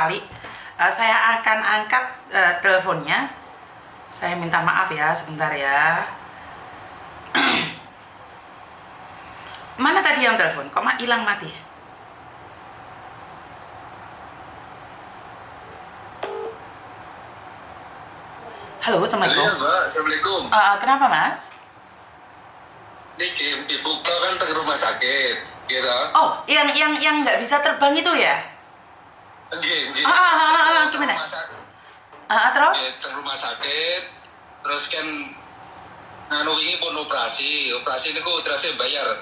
sekali. Saya akan angkat teleponnya. Saya minta maaf ya, sebentar ya. Mana tadi yang telepon? Kok hilang mati? Halo, assalamualaikum. Halo, Mbak. Assalamualaikum. Kenapa mas? Ini ibu kan ke rumah sakit, gitu. Oh, yang nggak bisa terbang itu ya? Gimana? Terus? Ke rumah sakit, terus kan nganu ini pun operasi ini ku terus bayar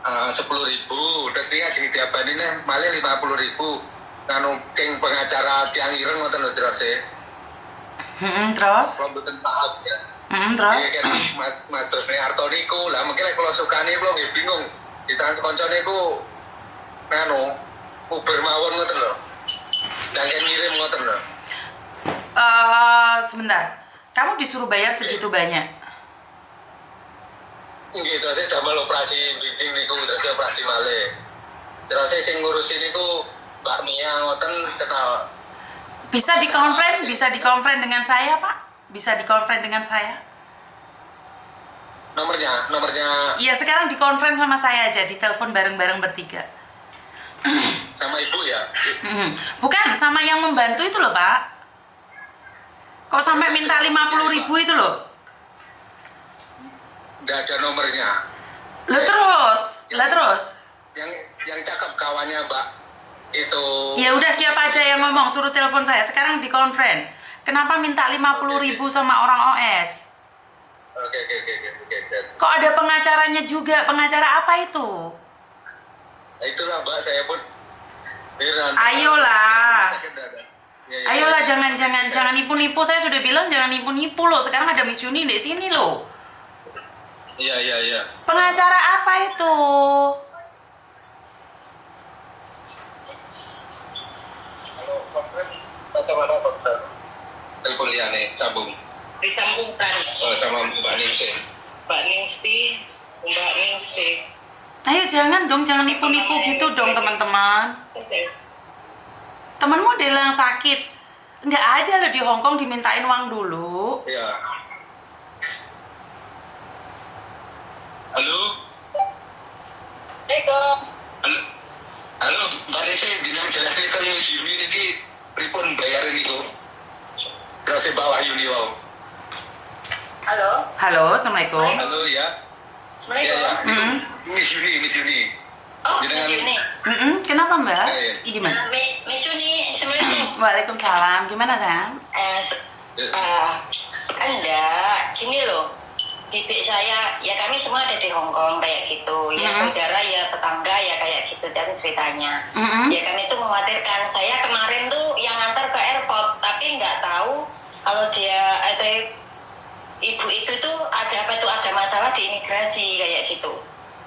10.000, terus ini aja tiap hari ini malah 50.000. Nganu keng pengacara tiang ireng ngoten lho terus Terus? Pembuatan tahap ya. Terus? Iya kan Mas terus nih Arto niku lah mungkin kalau suka nih belum bingung di tangan sekoncone niku nganu Uber mawon ngoten lho. Dan kan ngirim ngoten lho. Sebentar. Kamu disuruh bayar segitu banyak? Nggih, terus damel operasi bridging niku, terus operasi malih. Terus sing ngurusin niku Mbak Mia ngoten kenal. Bisa dikonfren dengan saya, Pak? Bisa dikonfren dengan saya? Nomornya Iya, sekarang dikonfren sama saya aja, ditelepon bareng-bareng bertiga. sama ibu ya. Bukan, sama yang membantu itu loh, Pak. Kok sampai minta 50.000 itu loh? Nggak ada nomornya. Lah terus? Yang cakep kawannya Mbak itu. Ya udah, siapa aja yang ngomong, suruh telepon saya. Sekarang dikonfren. Kenapa minta 50.000 sama orang OS? Oke. Kok ada pengacaranya juga? Pengacara apa itu? Nah, itulah Mbak, saya pun Ayolah. Ya, Ayolah, jangan nipu-nipu. Saya sudah bilang jangan nipu-nipu loh. Sekarang ada Miss Yuni di sini loh. Iya. Pengacara apa itu? Bagaimana dokter? Telepon liane sambung. Disambungkan. Oh, sama Mbak Ningsih. Mbak Ningsih. Ayo jangan nipu-nipu gitu dong teman-teman. Temenmu ada yang sakit. Nggak ada loh di Hongkong dimintain uang dulu. Iya. Halo. Halo, Mbak Ningsih, dina jelasnya kan yang si Yuni ini pripun bayarin itu. Terus bawah Yuni wow. Halo, assalamualaikum. Halo ya. Assalamualaikum. Miss Yuni. Oh, Jenengan- Miss Yuni. Kenapa Mbak? Iya. Gimana? Miss Yuni, Assalamualaikum. Waalaikumsalam. Gimana sayang? Enggak, gini loh. Bibik saya, ya kami semua ada di Hongkong kayak gitu. Ya saudara, ya tetangga, ya kayak gitu dan ceritanya. Ya kami tuh mengkhawatirkan. Saya kemarin tuh yang ngantar ke airport, tapi nggak tahu kalau dia atau ibu itu tuh ada masalah di imigrasi kayak gitu.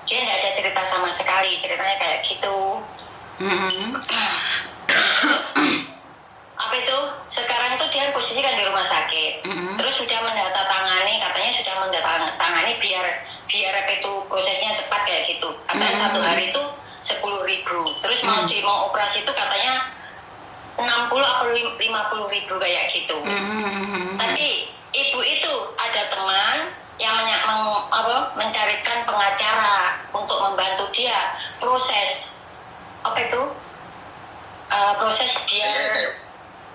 Dia nggak ada cerita sama sekali, ceritanya kayak gitu. Apa itu? Sekarang tuh dia posisikan di rumah sakit. Terus sudah mendatangani, katanya sudah mendatangani biar apa itu prosesnya cepat kayak gitu. Katanya satu hari itu 10.000. Terus mau operasi itu katanya 60 atau 50.000 kayak gitu. Tapi ibu itu ada teman yang mencarikan pengacara untuk membantu dia proses apa itu proses biar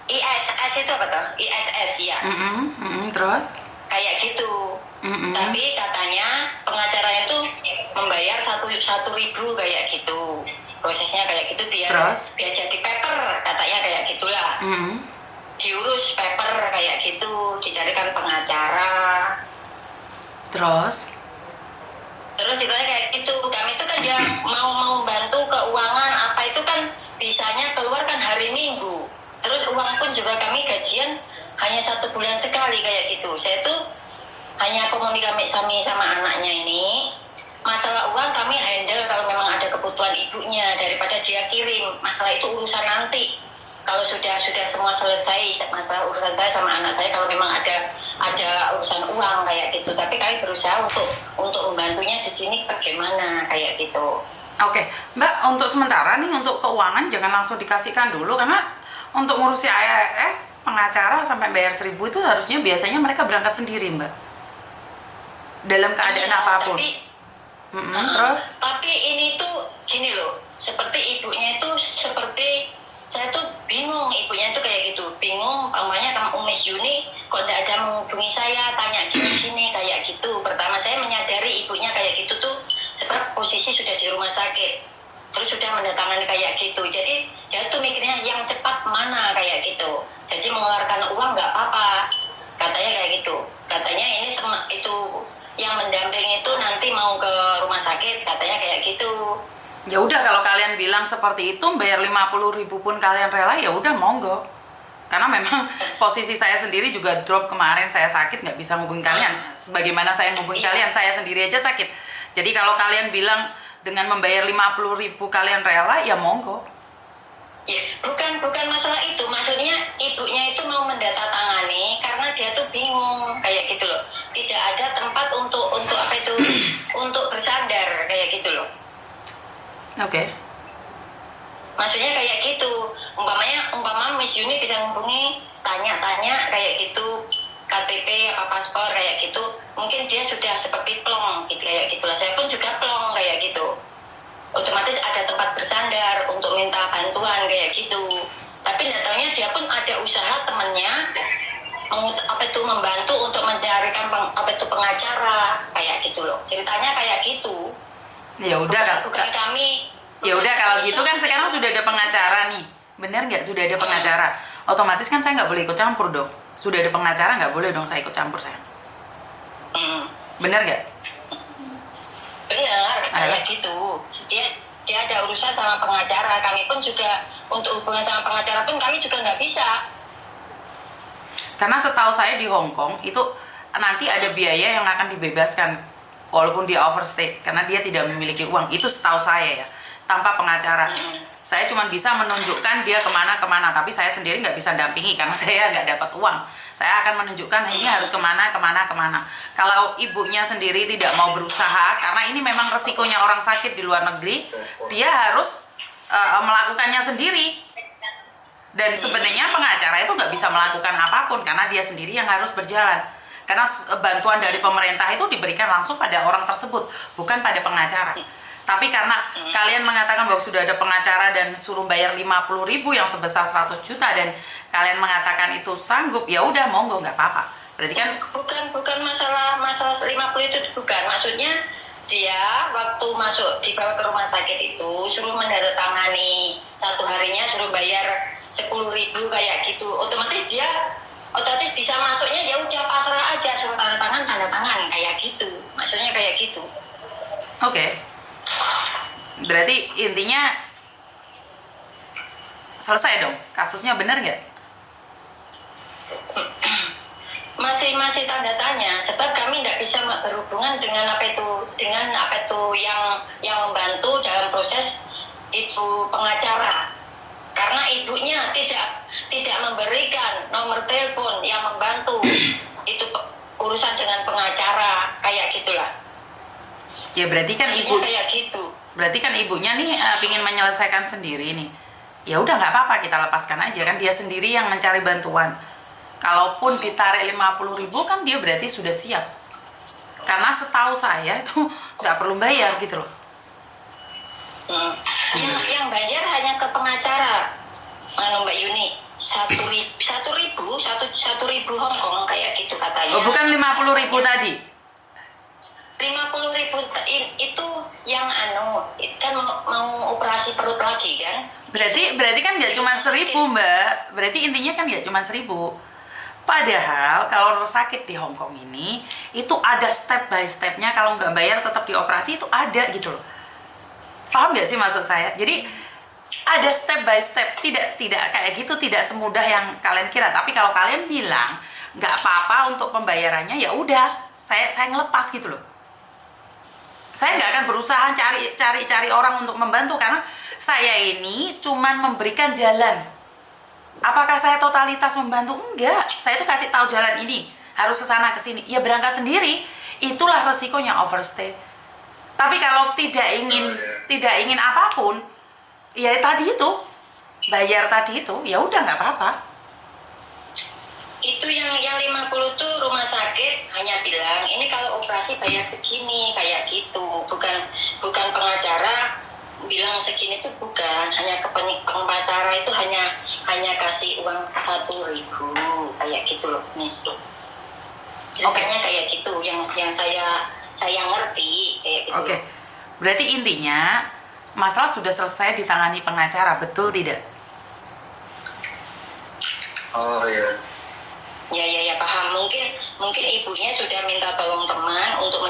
ISS itu apa tuh? ISS ya. Terus? Kayak gitu. Tapi katanya pengacara itu membayar 1.000 kayak gitu. Prosesnya kayak gitu biar jadi paper katanya kayak gitulah. Diurus paper kayak gitu, dicarikan pengacara. Terus itu kayak gitu. Kami itu kan dia mau bantu keuangan apa itu kan bisanya keluar kan hari Minggu. Terus uang pun juga kami gajian hanya 1 bulan sekali kayak gitu. Saya tuh hanya komunikasi sama anaknya ini. Masalah uang kami handle kalau memang ada kebutuhan ibunya daripada dia kirim. Masalah itu urusan nanti. Kalau sudah semua selesai masalah urusan saya sama anak saya kalau memang ada urusan uang kayak gitu. Tapi kami berusaha untuk membantunya di sini bagaimana kayak gitu. Oke, Mbak, untuk sementara nih untuk keuangan jangan langsung dikasihkan dulu karena untuk ngurusi AAS pengacara sampai bayar 1.000 itu harusnya biasanya mereka berangkat sendiri, Mbak. Dalam keadaan apapun. Terus? Tapi ini tuh gini loh, seperti ibunya itu seperti saya tuh bingung, ibunya tuh kayak gitu, bingung. Umpamanya kamu Miss Yuni kok tidak ada menghubungi saya, tanya gini kayak gitu. Pertama saya menyadari ibunya kayak gitu tuh sebab posisi sudah di rumah sakit, terus sudah mendatangani kayak gitu. Jadi dia tuh mikirnya yang cepat mana kayak gitu. Jadi mengeluarkan uang nggak apa-apa, katanya kayak gitu. Katanya ini itu yang mendampingi itu nanti mau ke rumah sakit, katanya kayak gitu. Ya udah, kalau kalian bilang seperti itu, bayar 50.000 pun kalian rela, ya udah monggo. Karena memang posisi saya sendiri juga drop kemarin, saya sakit nggak bisa ngubungin kalian. Sebagaimana saya ngubungin kalian, saya sendiri aja sakit. Jadi kalau kalian bilang dengan membayar 50.000 kalian rela, ya monggo. Ya, bukan masalah itu, maksudnya ibunya itu mau mendatangani karena dia tuh bingung kayak gitu loh. Tidak ada tempat untuk apa itu untuk bersandar kayak gitu loh. Oke. Maksudnya kayak gitu. Umpama Miss Yuni bisa menghubungi, tanya-tanya kayak gitu, KTP apa paspor kayak gitu. Mungkin dia sudah seperti plong gitu kayak gitulah. Saya pun juga plong kayak gitu. Otomatis ada tempat bersandar untuk minta bantuan kayak gitu. Tapi nggak taunya dia pun ada usaha temennya membantu untuk mencarikan pengacara kayak gitu loh. Ceritanya kayak gitu. Ya udah, bukan kami. Ya udah kalau gitu kan sekarang sudah ada pengacara nih. Bener nggak? Sudah ada pengacara. Otomatis kan saya nggak boleh ikut campur dong. Sudah ada pengacara, nggak boleh dong saya ikut campur saya. Bener nggak? Benar, kayak gitu. Dia ada urusan sama pengacara. Kami pun juga untuk hubungan sama pengacara pun kami juga nggak bisa. Karena setahu saya di Hong Kong itu nanti ada biaya yang akan dibebaskan walaupun dia overstay karena dia tidak memiliki uang. Itu setahu saya ya, tanpa pengacara. Saya cuma bisa menunjukkan dia kemana, tapi saya sendiri nggak bisa dampingi karena saya nggak dapat uang. Saya akan menunjukkan ini harus kemana. Kalau ibunya sendiri tidak mau berusaha, karena ini memang resikonya orang sakit di luar negeri, dia harus melakukannya sendiri. Dan sebenarnya pengacara itu nggak bisa melakukan apapun karena dia sendiri yang harus berjalan. Karena bantuan dari pemerintah itu diberikan langsung pada orang tersebut, bukan pada pengacara. Tapi karena kalian mengatakan bahwa sudah ada pengacara dan suruh bayar 50.000 yang sebesar 100 juta dan kalian mengatakan itu sanggup, ya udah monggo, nggak apa-apa. Berarti kan bukan masalah 50 itu bukan. Maksudnya dia waktu dibawa ke rumah sakit itu suruh menandatangani, satu harinya suruh bayar 10.000 kayak gitu. Otomatis bisa masuknya ya udah pasrah aja, suruh tanda tangan kayak gitu. Maksudnya kayak gitu. Oke. Berarti intinya selesai dong kasusnya, benar nggak? Masih tanda tanya, sebab kami tidak bisa berhubungan dengan apa itu yang membantu dalam proses itu pengacara, karena ibunya tidak memberikan nomor telepon yang membantu itu urusan dengan pengacara kayak gitulah. Ya berarti kan kayak gitu. Berarti kan ibunya nih pingin menyelesaikan sendiri nih. Ya udah nggak apa-apa, kita lepaskan aja, kan dia sendiri yang mencari bantuan. Kalaupun ditarik 50.000 kan dia berarti sudah siap. Karena setahu saya itu nggak perlu bayar gitu loh. Yang bayar hanya ke pengacara, Mbak Yuni. 1.000 Hong Kong kayak gitu katanya. Oh, bukan 50.000 tadi. 50.000 itu yang kan mau operasi perut lagi kan? Berarti kan nggak cuma 1.000 Mbak. Berarti intinya kan nggak cuma 1.000. Padahal kalau sakit di Hong Kong ini itu ada step by stepnya, kalau nggak bayar tetap dioperasi itu ada gitu loh. Paham nggak sih maksud saya? Jadi ada step by step, tidak kayak gitu, tidak semudah yang kalian kira. Tapi kalau kalian bilang nggak apa-apa untuk pembayarannya, ya udah saya ngelepas gitu loh. Saya nggak akan berusaha cari orang untuk membantu karena saya ini cuman memberikan jalan. Apakah saya totalitas membantu? Enggak. Saya tuh kasih tahu jalan ini, harus ke sana ke sini. Ya berangkat sendiri. Itulah resikonya overstay. Tapi kalau tidak ingin apapun, ya tadi itu bayar tadi itu, ya udah nggak apa-apa. Itu yang 50 tuh rumah sakit hanya bilang ini kalau operasi bayar segini kayak gitu, bukan pengacara bilang segini tuh, bukan, hanya ke pengacara itu hanya kasih uang 1.000 kayak gitu loh, Miss. Ceritanya kayak gitu yang saya ngerti kayak gitu. Oke. Berarti intinya masalah sudah selesai ditangani pengacara, betul tidak? Oh iya. Ya paham. Mungkin ibunya sudah minta tolong teman untuk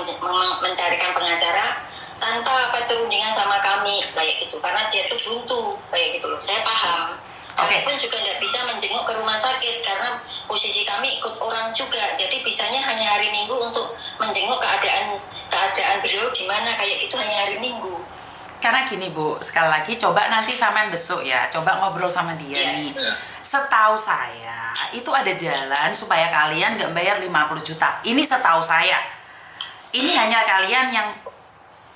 mencarikan pengacara tanpa perundingan sama kami kayak gitu, karena dia tuh buntu kayak gitu loh. Saya paham. Kami pun juga tidak bisa menjenguk ke rumah sakit karena posisi kami ikut orang juga, jadi bisanya hanya hari Minggu untuk menjenguk keadaan beliau gimana kayak gitu, hanya hari Minggu. Karena gini Bu, sekali lagi coba nanti sampean besok ya, coba ngobrol sama dia nih. Iya. Setahu saya itu ada jalan supaya kalian nggak bayar 50 juta. Ini setahu saya. Ini hanya kalian yang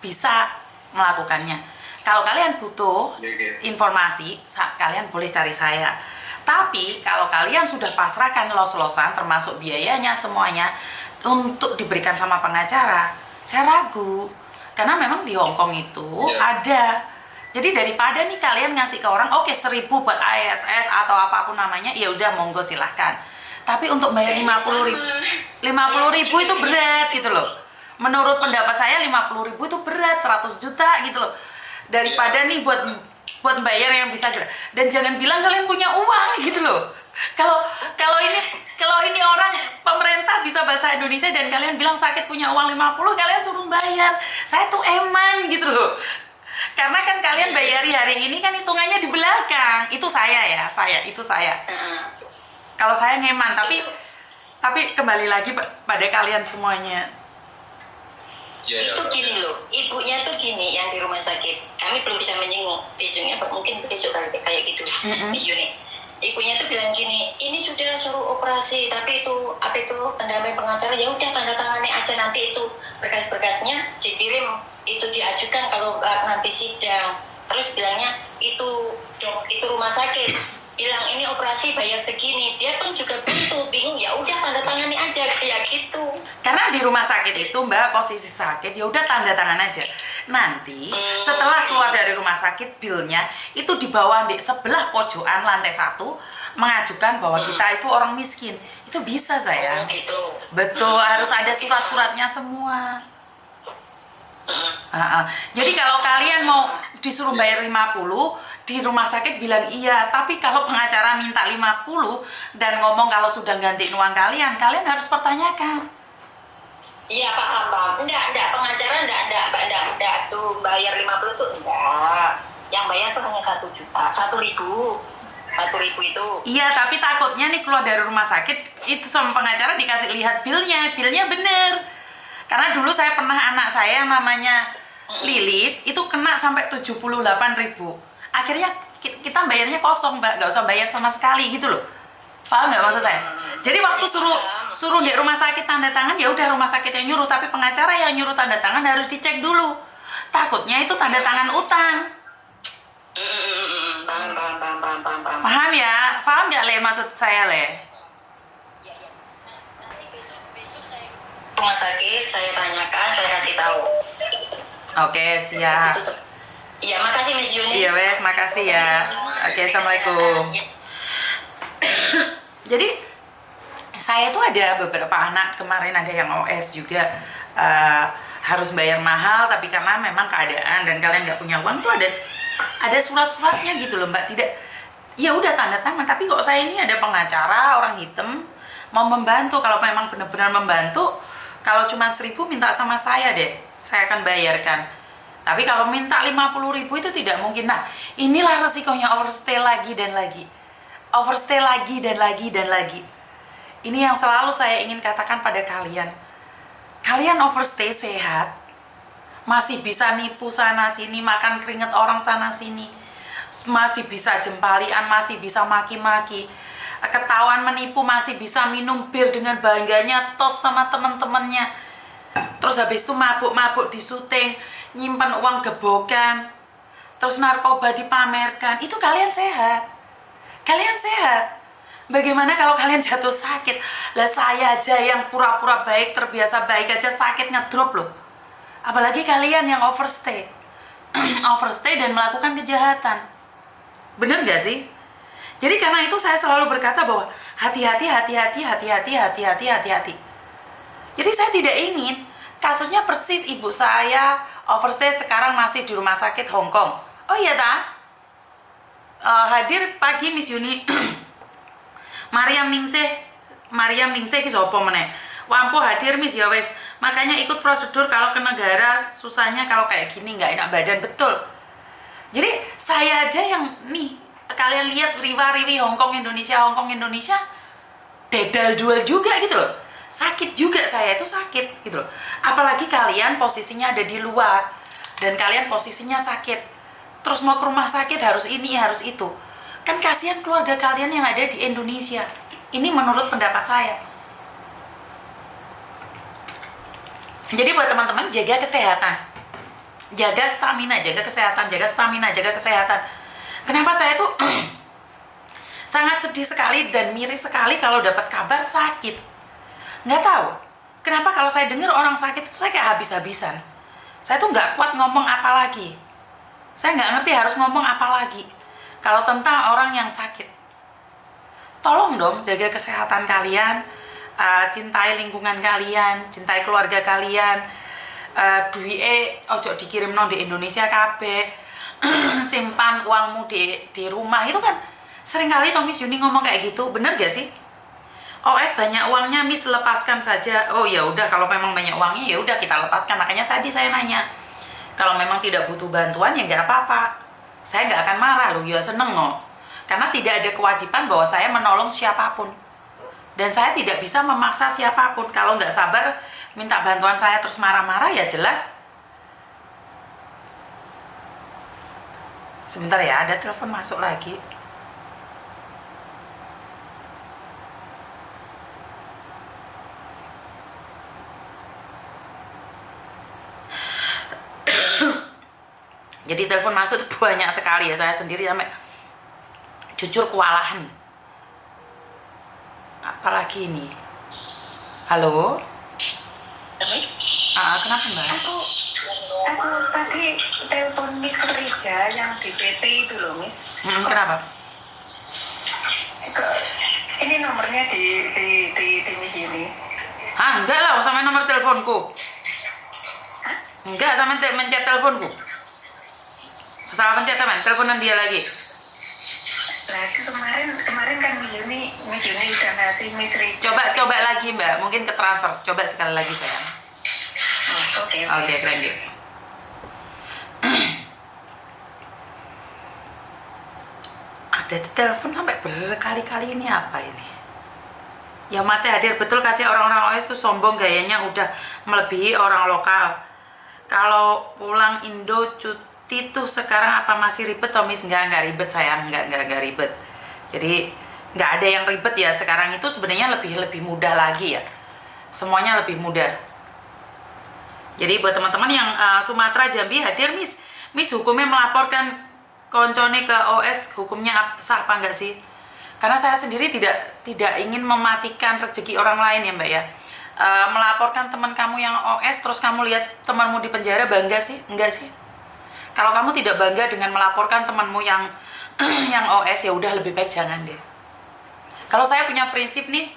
bisa melakukannya. Kalau kalian butuh informasi, kalian boleh cari saya. Tapi kalau kalian sudah pasrahkan los-losan termasuk biayanya semuanya untuk diberikan sama pengacara, saya ragu. Karena memang di Hong Kong itu ada. Jadi daripada nih kalian ngasih ke orang, oke 1.000 buat ISS atau apapun namanya, ya udah monggo silahkan. Tapi untuk bayar 50.000 itu berat gitu loh. Menurut pendapat saya 50.000 itu berat, 100 juta gitu loh. Daripada nih buat bayar yang bisa gerak. Dan jangan bilang kalian punya uang gitu loh. Kalau ini orang pemerintah bisa bahasa Indonesia dan kalian bilang sakit punya uang 50, kalian suruh bayar. Saya tuh eman gitu loh. Karena kan kalian bayari hari ini kan hitungannya di belakang. Itu saya. Kalau saya ngeman, tapi kembali lagi pada kalian semuanya. Itu gini loh, ibunya tuh gini yang di rumah sakit. Kami belum bisa menjenguk. Besoknya mungkin besok kayak gitu. Miss Yuni. Ibunya tuh bilang gini, ini sudah suruh operasi, tapi itu pendamping pengacara, ya udah tanda tangani aja, nanti itu berkas-berkasnya dikirim, itu diajukan kalau nanti sidang. Terus bilangnya itu rumah sakit bilang ini operasi bayar segini, dia pun juga buntu, bingung, ya udah tanda tangani aja kayak gitu. Karena di rumah sakit itu Mbak posisi sakit, ya udah tanda tangan aja. Nanti setelah keluar dari rumah sakit, bilnya itu di bawah di sebelah pojokan lantai 1 mengajukan bahwa kita itu orang miskin. Itu bisa sayang. Gitu. Betul, harus ada surat-suratnya semua. Jadi kalau kalian mau disuruh bayar 50, di rumah sakit bilang iya, tapi kalau pengacara minta 50 dan ngomong kalau sudah gantiin uang kalian harus pertanyakan. Iya paham. Enggak, pengacara enggak tuh bayar 50 tuh enggak. Yang bayar tuh hanya 1 juta, 1.000 itu. Iya, tapi takutnya nih keluar dari rumah sakit itu sama pengacara dikasih lihat bilnya bener. Karena dulu saya pernah anak saya namanya Lilis itu kena sampai 78.000. Akhirnya kita bayarnya kosong Mbak, nggak usah bayar sama sekali gitu loh. Paham nggak maksud saya? Jadi waktu suruh di rumah sakit tanda tangan, ya udah rumah sakit yang nyuruh, tapi pengacara yang nyuruh tanda tangan harus dicek dulu. Takutnya itu tanda tangan utang. Paham. Paham ya? Paham nggak Le maksud saya Le? Nanti besok saya ke rumah sakit, saya tanyakan, saya kasih tahu. Oke, siap. Iya, makasih Miss Yuni. Iya wes, makasih ya. Oke, assalamualaikum. Jadi saya tuh ada beberapa anak kemarin, ada yang OS juga harus bayar mahal, tapi karena memang keadaan dan kalian nggak punya uang tuh ada surat-suratnya gitu loh Mbak. Tidak, ya udah tanda tangan, tapi kok saya ini ada pengacara orang hitam mau membantu. Kalau memang benar-benar membantu, kalau cuma 1.000 minta sama saya deh, saya akan bayarkan. Tapi kalau minta 50.000 itu tidak mungkin. Nah, inilah resikonya overstay lagi dan lagi. Overstay lagi dan lagi. Ini yang selalu saya ingin katakan pada kalian. Kalian overstay sehat, masih bisa nipu sana sini, makan keringet orang sana sini, masih bisa jempalian, masih bisa maki-maki, ketahuan menipu, masih bisa minum bir dengan bangganya tos sama temen-temennya. Terus habis itu mabuk-mabuk di syuting, nyimpan uang gebokan, terus narkoba dipamerkan. Itu kalian sehat. Kalian sehat. Bagaimana kalau kalian jatuh sakit? Lah saya aja yang pura-pura baik, terbiasa baik aja sakit ngedrop loh. Apalagi kalian yang overstay. Overstay dan melakukan kejahatan. Bener gak sih? Jadi karena itu saya selalu berkata bahwa hati-hati, hati-hati, hati-hati, hati-hati, hati-hati. Jadi saya tidak ingin kasusnya persis ibu saya overstay sekarang masih di rumah sakit Hong Kong. Oh iya ta? Hadir pagi Miss Yuni. Mariam Ningsih ki sapa meneh? Wampu hadir Miss ya wes. Makanya ikut prosedur kalau ke negara susahnya kalau kayak gini nggak enak badan, betul. Jadi saya aja yang nih kalian lihat riwa-riwi Hong Kong Indonesia dedal jual juga gitu loh. Sakit juga, saya itu sakit gitu loh. Apalagi kalian posisinya ada di luar dan kalian posisinya sakit. Terus mau ke rumah sakit harus ini, harus itu. Kan kasihan keluarga kalian yang ada di Indonesia. Ini menurut pendapat saya. Jadi buat teman-teman, jaga kesehatan. Jaga stamina, jaga kesehatan, jaga stamina, jaga kesehatan. Kenapa saya tuh sangat sedih sekali dan miris sekali kalau dapat kabar sakit. Nggak tahu kenapa kalau saya dengar orang sakit itu saya kayak habis-habisan. Saya tuh nggak kuat ngomong apa lagi. Saya nggak ngerti harus ngomong apa lagi kalau tentang orang yang sakit. Tolong dong jaga kesehatan kalian, cintai lingkungan kalian, cintai keluarga kalian. Duit ojo dikirim nong di Indonesia kabeh. Simpan uangmu di rumah. Itu kan seringkali Miss Yuni ngomong kayak gitu, bener gak sih? OS banyak uangnya, Miss lepaskan saja. Oh ya udah, kalau memang banyak uangnya ya udah kita lepaskan. Makanya tadi saya nanya, kalau memang tidak butuh bantuan ya nggak apa-apa. Saya nggak akan marah loh, ya seneng loh. Karena tidak ada kewajiban bahwa saya menolong siapapun. Dan saya tidak bisa memaksa siapapun. Kalau nggak sabar minta bantuan saya terus marah-marah ya jelas. Sebentar ya, ada telepon masuk lagi. Jadi telepon masuk itu banyak sekali ya, saya sendiri sampai jujur kewalahan. Apalagi ini. Halo? Kenapa Mbak? Aku tadi telepon Miss Rida yang di PT itu loh Miss. Kenapa? Ini nomornya di Miss Yuni. Enggak lah, sama nomor teleponku. Enggak, sama mencet teleponku. Salah pencet teman, teleponan dia lagi. Nah, kemarin kan Miss Yuni udah ngasih Miss Rida. Coba lagi Mbak, mungkin ke transfer. Coba sekali lagi sayang. Oke, Thank you. Ada telepon sampai berkali-kali, ini apa ini? Ya mati hadir betul KC, orang-orang OS tuh sombong, gayanya udah melebihi orang lokal. Kalau pulang Indo cuti tuh sekarang apa masih ribet Miss? Enggak ribet sayang, enggak ribet. Jadi nggak ada yang ribet ya, sekarang itu sebenarnya lebih mudah lagi ya. Semuanya lebih mudah. Jadi buat teman-teman yang Sumatera Jambi hadir Miss hukumnya melaporkan koncone ke OS, hukumnya sah apa enggak sih? Karena saya sendiri tidak ingin mematikan rezeki orang lain ya Mbak ya. Melaporkan teman kamu yang OS terus kamu lihat temanmu di penjara, bangga sih? Enggak sih. Kalau kamu tidak bangga dengan melaporkan temanmu yang yang OS, ya udah lebih baik jangan deh. Kalau saya punya prinsip nih,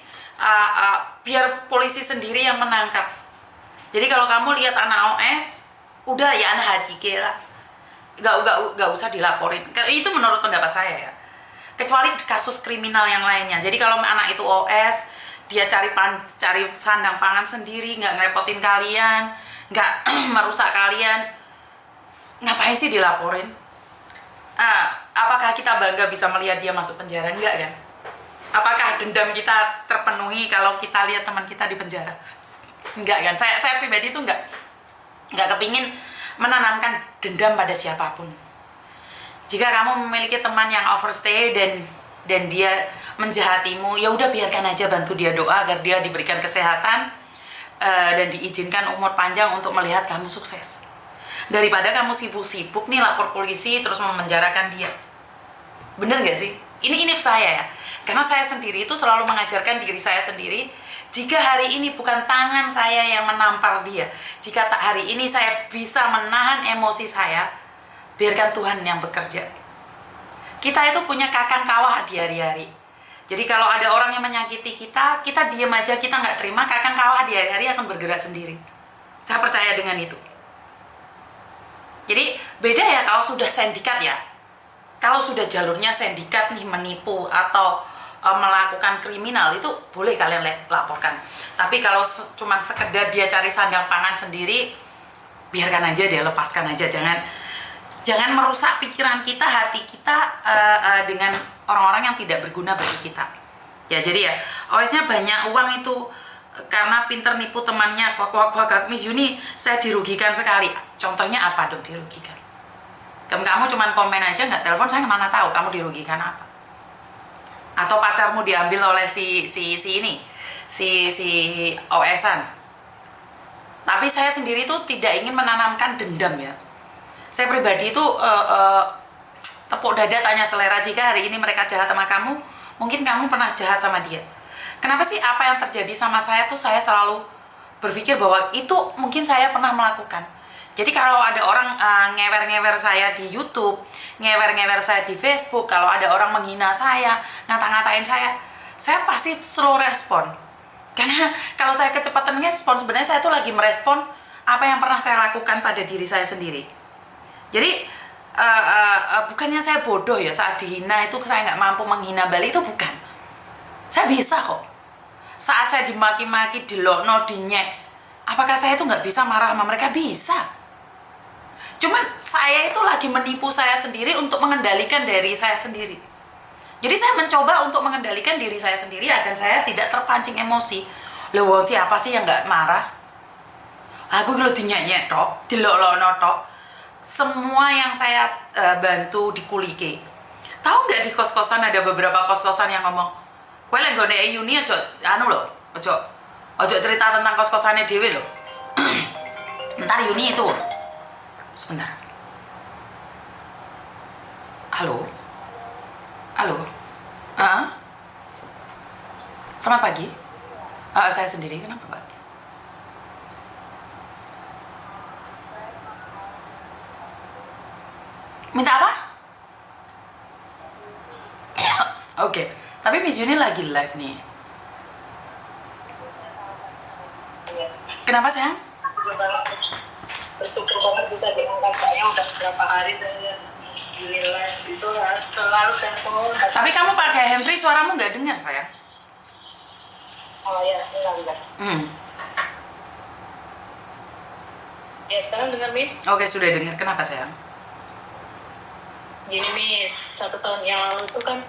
biar polisi sendiri yang menangkap. Jadi kalau kamu lihat anak OS, udah ya anak haji lah. Gak usah dilaporin. Itu menurut pendapat saya ya. Kecuali kasus kriminal yang lainnya. Jadi kalau anak itu OS, dia cari sandang pangan sendiri, nggak ngerepotin kalian, nggak merusak kalian, ngapain sih dilaporin? Apakah kita bangga bisa melihat dia masuk penjara? Enggak kan? Apakah dendam kita terpenuhi kalau kita lihat teman kita di penjara? Enggak kan? Saya pribadi itu enggak kepingin menanamkan dendam pada siapapun. Jika kamu memiliki teman yang overstay dan dia menjahatimu, ya udah biarkan aja, bantu dia doa agar dia diberikan kesehatan dan diizinkan umur panjang untuk melihat kamu sukses. Daripada kamu sibuk-sibuk nih lapor polisi terus memenjarakan dia. Bener gak sih? Ini saya ya. Karena saya sendiri itu selalu mengajarkan diri saya sendiri, jika hari ini bukan tangan saya yang menampar dia, jika tak hari ini saya bisa menahan emosi saya, biarkan Tuhan yang bekerja. Kita itu punya kakang kawah di hari-hari. Jadi kalau ada orang yang menyakiti kita, kita diam aja, kita nggak terima, kakang kawah di hari-hari akan bergerak sendiri. Saya percaya dengan itu. Jadi beda ya kalau sudah sindikat ya. Kalau sudah jalurnya sindikat nih, menipu atau melakukan kriminal, itu boleh kalian laporkan. Tapi kalau cuma sekedar dia cari sandang pangan sendiri, biarkan aja dia, lepaskan aja. Jangan merusak pikiran kita, hati kita dengan orang-orang yang tidak berguna bagi kita. Ya jadi ya, OS-nya banyak uang itu karena pinter nipu temannya. Wah, Miss Yuni, saya dirugikan sekali. Contohnya apa dong dirugikan? Kamu cuma komen aja, nggak telepon, saya mana tahu kamu dirugikan apa? Atau pacarmu diambil oleh si OS-an. Tapi saya sendiri tuh tidak ingin menanamkan dendam ya. Saya pribadi itu tepuk dada tanya selera, jika hari ini mereka jahat sama kamu, mungkin kamu pernah jahat sama dia. Kenapa sih apa yang terjadi sama saya tuh saya selalu berpikir bahwa itu mungkin saya pernah melakukan. Jadi kalau ada orang ngewer-ngewer saya di YouTube, ngewer-ngewer saya di Facebook, kalau ada orang menghina saya, ngata-ngatain saya pasti slow respon. Karena kalau saya kecepatan respon, sebenarnya saya tuh lagi merespon apa yang pernah saya lakukan pada diri saya sendiri. Jadi bukannya saya bodoh ya saat dihina itu saya nggak mampu menghina balik, itu bukan. Saya bisa kok. Saat saya dimaki-maki, dilokno, dinyek, apakah saya itu nggak bisa marah sama mereka? Bisa. Cuman saya itu lagi menipu saya sendiri untuk mengendalikan diri saya sendiri. Jadi saya mencoba untuk mengendalikan diri saya sendiri agar saya tidak terpancing emosi. Loh, siapa sih yang nggak marah? Aku kalau dinyek-nyek tok, dilok-lokno tok. Semua yang saya bantu dikulike. Tahu nggak di kos-kosan ada beberapa kos-kosan yang ngomong, kowe lek nggone Yuni aja ojo cerita tentang kos-kosannya dhewe lho. Ntar Yuni itu. Sebentar. Halo? Selamat pagi. Saya sendiri, kenapa Pak? Minta apa? Oke, tapi Miss Yuni lagi live nih. Kenapa sayang? Bersyukur banget bisa diangkat, saya udah berapa hari saya dinilai itu selalu telepon. Tapi kamu pakai handfree, suaramu nggak dengar sayang. Oh ya, enggak. Ya sekarang dengar Miss. Oke, sudah dengar. Kenapa sayang? Gini Miss, 1 tahun yang lalu itu kan